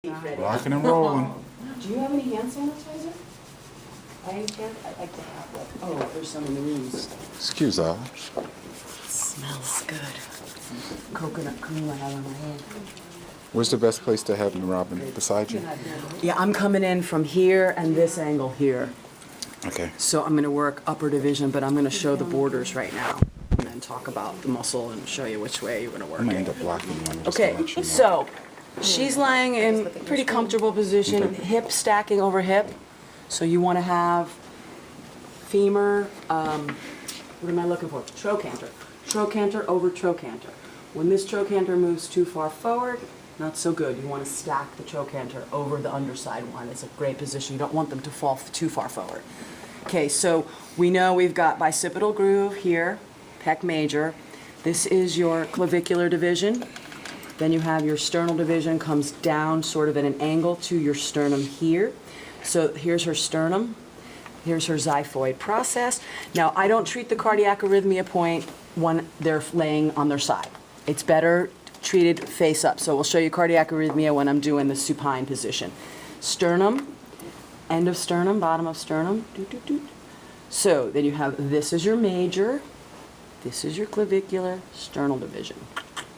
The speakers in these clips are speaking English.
Rocking and rolling. Do you have any hand sanitizer? I'd like to have one. Oh, there's some in the rooms. Excuse us. Smells good. Coconut cream I have on my hand. Where's the best place to have them, Robin? Beside you? Yeah, I'm coming in from here and this angle here. Okay. So I'm going to work upper division, but I'm going to show the borders right now and then talk about the muscle and show you which way you're going to work I'm gonna it. end up blocking one. Okay, so she's lying in a pretty comfortable position, hip stacking over hip. So you want to have femur, what am I looking for? Trochanter. Trochanter over trochanter. When this trochanter moves too far forward, not so good. You want to stack the trochanter over the underside one. It's a great position. You don't want them to fall too far forward. Okay, so we know we've got bicipital groove here, pec major. This is your clavicular division. Then you have your sternal division comes down sort of at an angle to your sternum here. So here's her sternum. Here's her xiphoid process. Now, I don't treat the cardiac arrhythmia point when they're laying on their side. It's better treated face up. So we'll show you cardiac arrhythmia when I'm doing the supine position. Sternum, end of sternum, bottom of sternum. Doot, doot, doot. So then you have, this is your major, this is your clavicular, sternal division.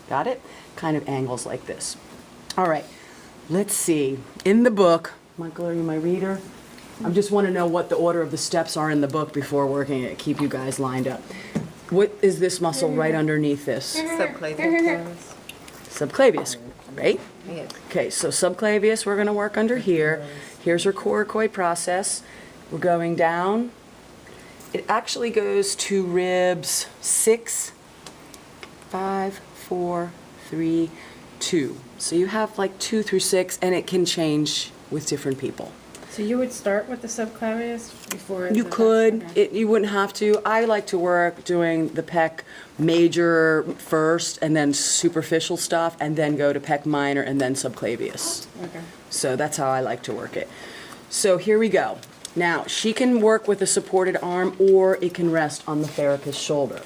Got it? Kind of angles like this. All right, let's see. In the book, Michael, are you my reader? I just want to know what the order of the steps are in the book before working it, keep you guys lined up. What is this muscle right underneath this? Subclavius. Subclavius, right? Yes. Okay, so subclavius we're going to work under here. Here's our coracoid process. We're going down. It actually goes to ribs 6, 5, 4, 3, 2. So you have like 2 through 6, and it can change with different people. So you would start with the subclavius before? You could. You wouldn't have to. I like to work doing the pec major first, and then superficial stuff, and then go to pec minor, and then subclavius. Okay. So that's how I like to work it. So here we go. Now, she can work with a supported arm, or it can rest on the therapist's shoulder.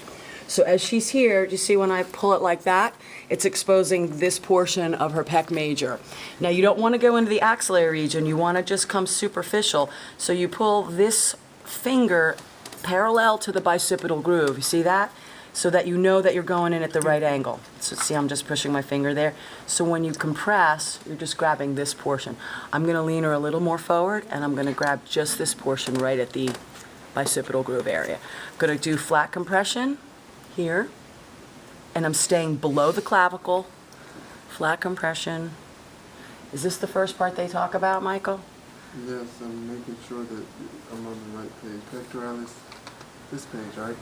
So as she's here, do you see when I pull it like that? It's exposing this portion of her pec major. Now, you don't want to go into the axillary region. You want to just come superficial. So you pull this finger parallel to the bicipital groove. You see that? So that you know that you're going in at the right angle. So see, I'm just pushing my finger there. So when you compress, you're just grabbing this portion. I'm going to lean her a little more forward, and I'm going to grab just this portion right at the bicipital groove area. I'm going to do flat compression here, and I'm staying below the clavicle. Flat compression. Is this the first part they talk about, Michael? Yes, I'm making sure that I'm on the right page. Pectoralis, this page, right?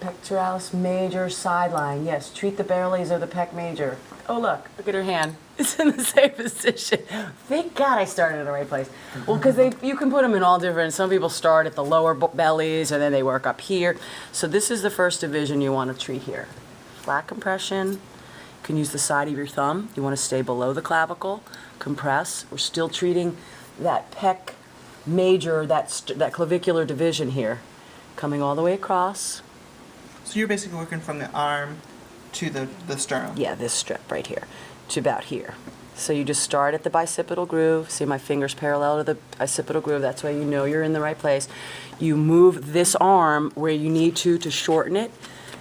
Pectoralis major sideline. Yes, treat the barrels of the pec major. Oh, look at her hand. It's in the same position. Thank God I started in the right place. Well, because you can put them in all different, some people start at the lower bellies and then they work up here. So this is the first division you want to treat here. Flat compression. You can use the side of your thumb. You want to stay below the clavicle. Compress. We're still treating that pec major, that clavicular division here. Coming all the way across. So you're basically working from the arm to the sternum? Yeah, this strip right here, to about here. So you just start at the bicipital groove. See my fingers parallel to the bicipital groove. That's why you know you're in the right place. You move this arm where you need to shorten it.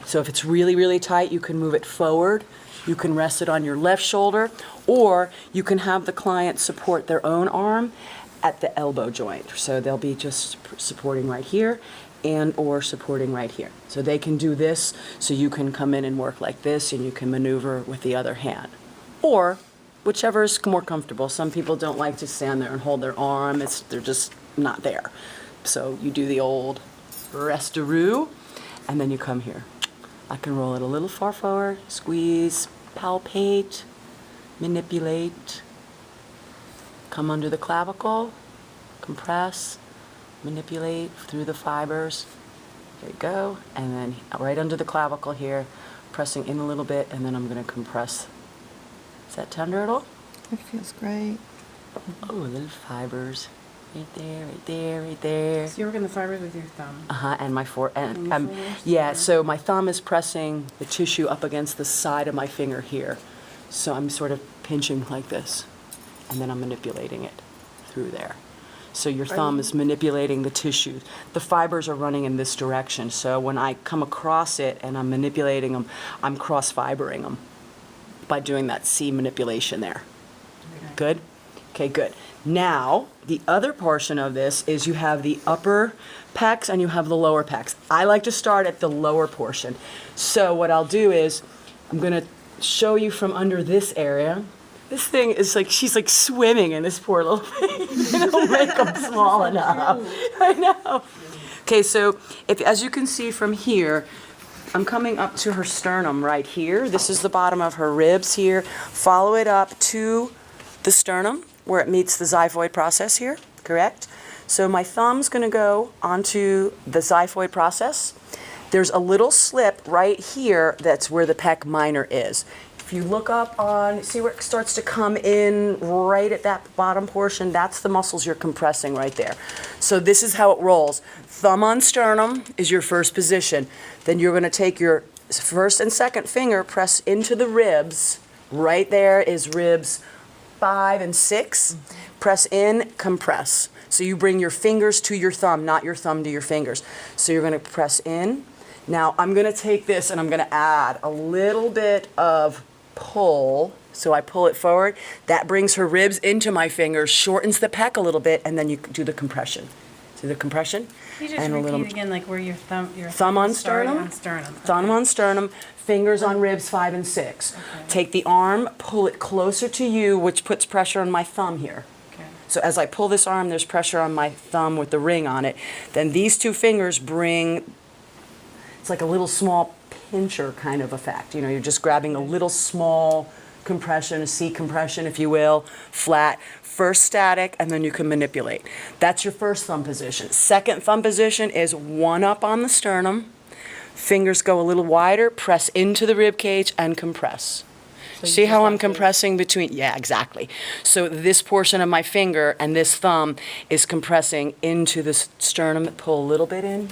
So if it's really, really tight, you can move it forward. You can rest it on your left shoulder, or you can have the client support their own arm at the elbow joint. So they'll be just supporting right here, and or supporting right here. So they can do this, so you can come in and work like this, and you can maneuver with the other hand. Or whichever is more comfortable. Some people don't like to stand there and hold their arm. They're just not there. So you do the old restaroo, and then you come here. I can roll it a little far forward, squeeze, palpate, manipulate, come under the clavicle, compress, manipulate through the fibers. There you go. And then right under the clavicle here, pressing in a little bit, and then I'm going to compress. Is that tender at all? It feels great. Oh, little fibers. Right there, right there, right there. So you're working the fibers with your thumb. And my And your fingers? yeah, so my thumb is pressing the tissue up against the side of my finger here. So I'm sort of pinching like this. and then I'm manipulating it through there. So your thumb is manipulating the tissue. The fibers are running in this direction, so when I come across it and I'm manipulating them, I'm cross-fibering them by doing that C manipulation there. Good? Okay, good. Now, the other portion of this is you have the upper pecs and you have the lower pecs. I like to start at the lower portion. So what I'll do is, I'm gonna show you from under this area. This thing is like, she's like swimming in this poor little thing. They don't make them small enough. I know. Okay, so as you can see from here, I'm coming up to her sternum right here. This is the bottom of her ribs here. Follow it up to the sternum where it meets the xiphoid process here, correct? So my thumb's gonna go onto the xiphoid process. There's a little slip right here that's where the pec minor is. If you look up on, see where it starts to come in right at that bottom portion, that's the muscles you're compressing right there. So this is how it rolls. Thumb on sternum is your first position. Then you're gonna take your first and second finger, press into the ribs. Right there is ribs 5 and 6. Press in, compress. So you bring your fingers to your thumb, not your thumb to your fingers. So you're gonna press in. Now I'm gonna take this and I'm gonna add a little bit of pull. So I pull it forward. That brings her ribs into my fingers, shortens the pec a little bit, and then you do the compression. See the compression? You just And a repeat little again, like where your thumb on started sternum, on sternum. thumb on sternum, fingers on ribs 5 and 6. Okay. Take the arm, pull it closer to you, which puts pressure on my thumb here. Okay. So as I pull this arm, there's pressure on my thumb with the ring on it. Then these two fingers bring, it's like a little small pincher kind of effect. You know, you're just grabbing a little small compression, a C compression, if you will, flat. First static, and then you can manipulate. That's your first thumb position. Second thumb position is one up on the sternum. Fingers go a little wider, press into the rib cage and compress. See how I'm compressing between, yeah, exactly. So this portion of my finger and this thumb is compressing into the sternum. Pull a little bit in.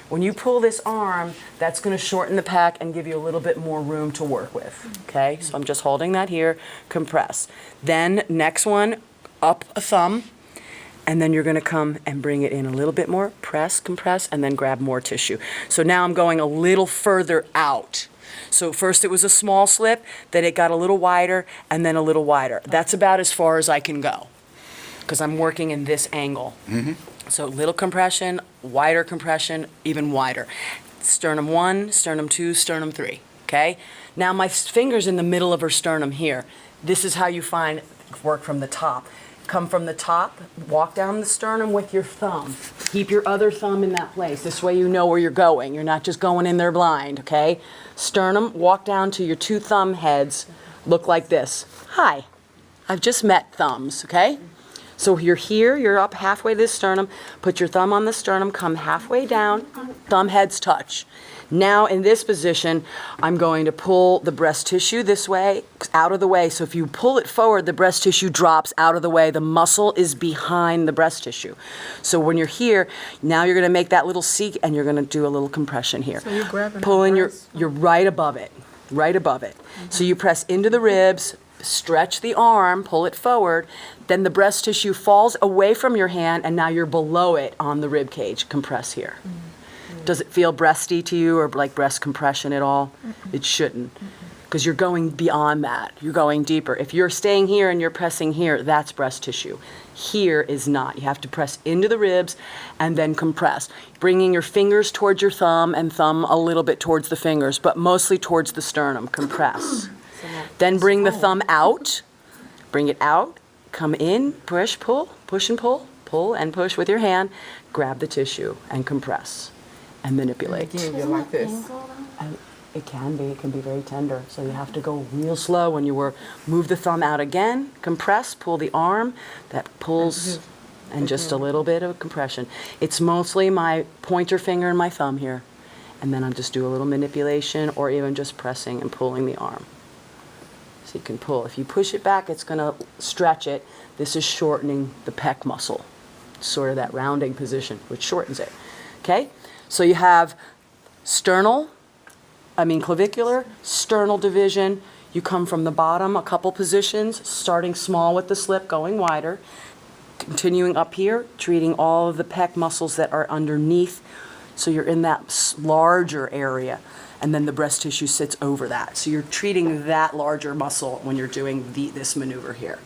When you pull this arm, that's going to shorten the pec and give you a little bit more room to work with. Okay, so I'm just holding that here, compress. Then next one, up a thumb, and then you're going to come and bring it in a little bit more, press, compress, and then grab more tissue. So now I'm going a little further out. So first it was a small slip, then it got a little wider, and then a little wider. That's about as far as I can go, because I'm working in this angle. So little compression, wider compression, even wider. Sternum 1, sternum 2, sternum 3, okay? Now my finger's in the middle of her sternum here. This is how you find work from the top. Come from the top, walk down the sternum with your thumb. Keep your other thumb in that place. This way you know where you're going. You're not just going in there blind, okay? Sternum, walk down to your 2 thumb heads. Look like this. Hi, I've just met thumbs, okay? So you're here, you're up halfway to the sternum, put your thumb on the sternum, come halfway down, thumb heads touch. Now in this position, I'm going to pull the breast tissue this way, out of the way. So if you pull it forward, the breast tissue drops out of the way. The muscle is behind the breast tissue. So when you're here, now you're gonna make that little C and you're gonna do a little compression here. So you're grabbing Pulling her breast? you're right above it, right above it. So you press into the ribs, stretch the arm, pull it forward, then the breast tissue falls away from your hand and now you're below it on the rib cage. Compress here. Does it feel breasty to you or like breast compression at all? It shouldn't, because you're going beyond that. You're going deeper. If you're staying here and you're pressing here, that's breast tissue. Here is not. You have to press into the ribs and then compress, bringing your fingers towards your thumb and thumb a little bit towards the fingers, but mostly towards the sternum. Compress. Then bring the thumb out, bring it out, come in, push, pull, push and pull and push with your hand, grab the tissue and compress and manipulate. You're like this. And it can be very tender. So you have to go real slow when you move the thumb out again, compress, pull the arm, that pulls, and just a little bit of compression. It's mostly my pointer finger and my thumb here. And then I'll just do a little manipulation or even just pressing and pulling the arm. So you can pull. If you push it back, it's gonna stretch it. This is shortening the pec muscle. Sort of that rounding position, which shortens it. Okay? So you have clavicular, sternal division. You come from the bottom a couple positions, starting small with the slip, going wider, continuing up here, treating all of the pec muscles that are underneath, so you're in that larger area, and then the breast tissue sits over that. So you're treating that larger muscle when you're doing this maneuver here.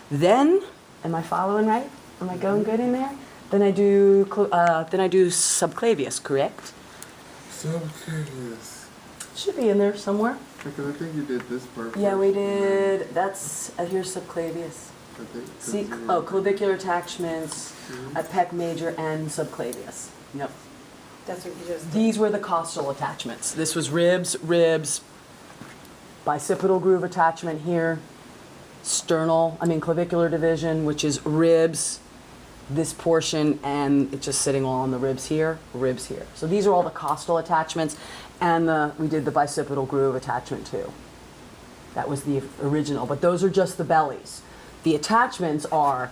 Then, am I following right? Am I going good in there? Then I do subclavius, correct? Subclavius. Should be in there somewhere. Because I think you did this part first. Yeah, we did. That's here's subclavius. I think. See, oh, clavicular attachments at pec major and subclavius. Yep. That's what you just did. These were the costal attachments. This was ribs, bicipital groove attachment here, clavicular division, which is ribs, this portion, and it's just sitting all on the ribs here. So these are all the costal attachments, and we did the bicipital groove attachment too. That was the original, but those are just the bellies. The attachments are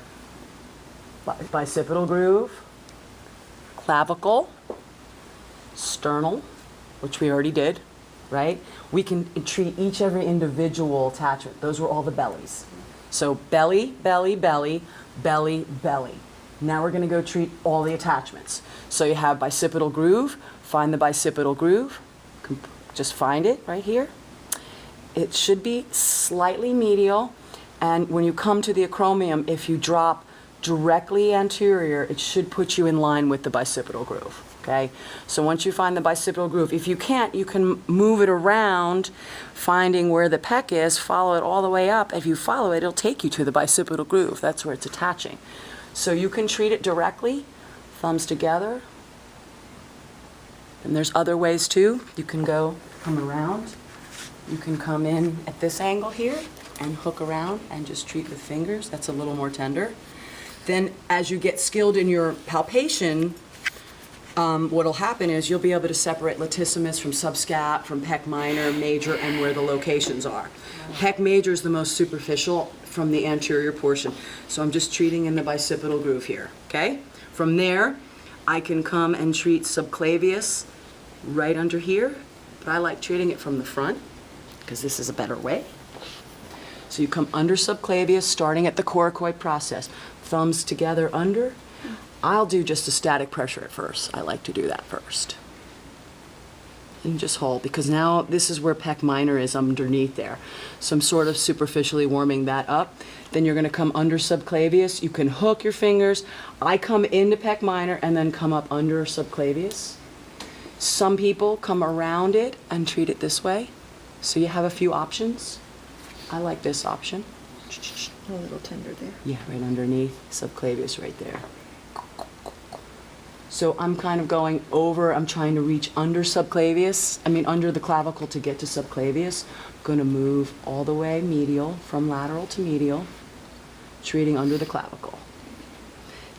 bicipital groove, clavicle, sternal, which we already did, right? We can treat every individual attachment. Those were all the bellies. So belly, belly, belly, belly, belly. Now we're going to go treat all the attachments. So you have bicipital groove. Find the bicipital groove. Just find it right here. It should be slightly medial. And when you come to the acromion, if you drop directly anterior, it should put you in line with the bicipital groove. Okay, so once you find the bicipital groove, if you can't, you can move it around, finding where the pec is, follow it all the way up. If you follow it, it'll take you to the bicipital groove. That's where it's attaching. So you can treat it directly, thumbs together. And there's other ways too. You can come around. You can come in at this angle here and hook around and just treat with fingers. That's a little more tender. Then as you get skilled in your palpation, what'll happen is you'll be able to separate latissimus from subscap, from pec minor, major, and where the locations are. Pec major is the most superficial from the anterior portion. So I'm just treating in the bicipital groove here, okay? From there, I can come and treat subclavius right under here, but I like treating it from the front because this is a better way. So you come under subclavius, starting at the coracoid process. Thumbs together under. I'll do just a static pressure at first. I like to do that first. And just hold, because now this is where pec minor is underneath there. So I'm sort of superficially warming that up. Then you're going to come under subclavius. You can hook your fingers. I come into pec minor and then come up under subclavius. Some people come around it and treat it this way. So you have a few options. I like this option. A little tender there. Yeah, right underneath, subclavius right there. So I'm kind of going over, I'm trying to reach under subclavius, under the clavicle to get to subclavius. I'm going to move all the way medial, from lateral to medial, treating under the clavicle.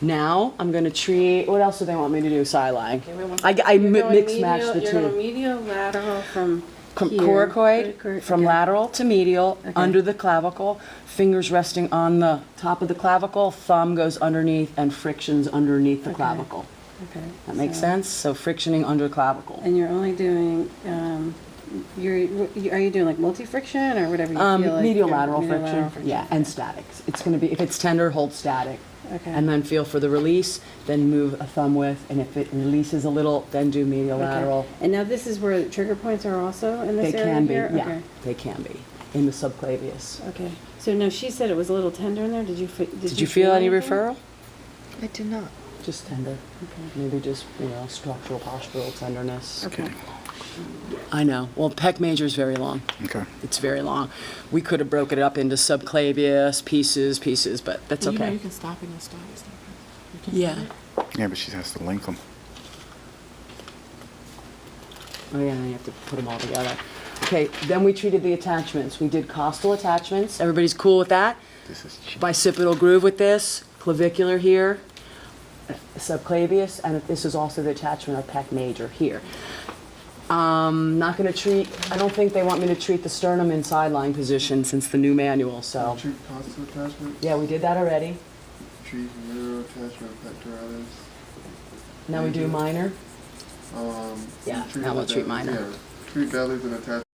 Now I'm going to treat, what else do they want me to do, Silang? I mix match the You're going two. medial, lateral from here. Coracoid, from okay. lateral to medial, Okay. under the clavicle, fingers resting on the top of the clavicle, thumb goes underneath, and frictions underneath the Okay. clavicle. Okay. That makes so- sense? So frictioning under clavicle. And you're only doing, are you doing like multi-friction or whatever you feel like? Medial Yeah, lateral medial friction, lateral friction. yeah, and statics. It's going to be, if it's tender, hold static. Okay. And then feel for the release, then move a thumb width, and if it releases a little, then do medial Okay. lateral. And now this is where the trigger points are also in this They area can be, here? yeah, Okay. they can be, in the subclavius. Okay. So no, she said it was a little tender in there. Did you Feel any anything? referral? I did not. Just tender. Okay. Maybe just, structural, postural tenderness. Okay. I know. Well, pec major is very long. Okay. It's very long. We could have broken it up into subclavius, pieces, but that's okay. You can stop it and stop it. Yeah. Yeah, but she has to link them. Oh yeah, and you have to put them all together. Okay, then we treated the attachments. We did costal attachments. Everybody's cool with that? This is cheap. Bicipital groove with this, clavicular here, subclavius, and this is also the attachment of pec major here. Not going to treat, I don't think they want me to treat the sternum in sideline position since the new manual, so. Treat costal attachment. Yeah, we did that already. Treat neuro attachment pectoralis. Now we do minor. You Yeah, treat now we'll the treat belly- minor. Yeah, treat bellies and attachment.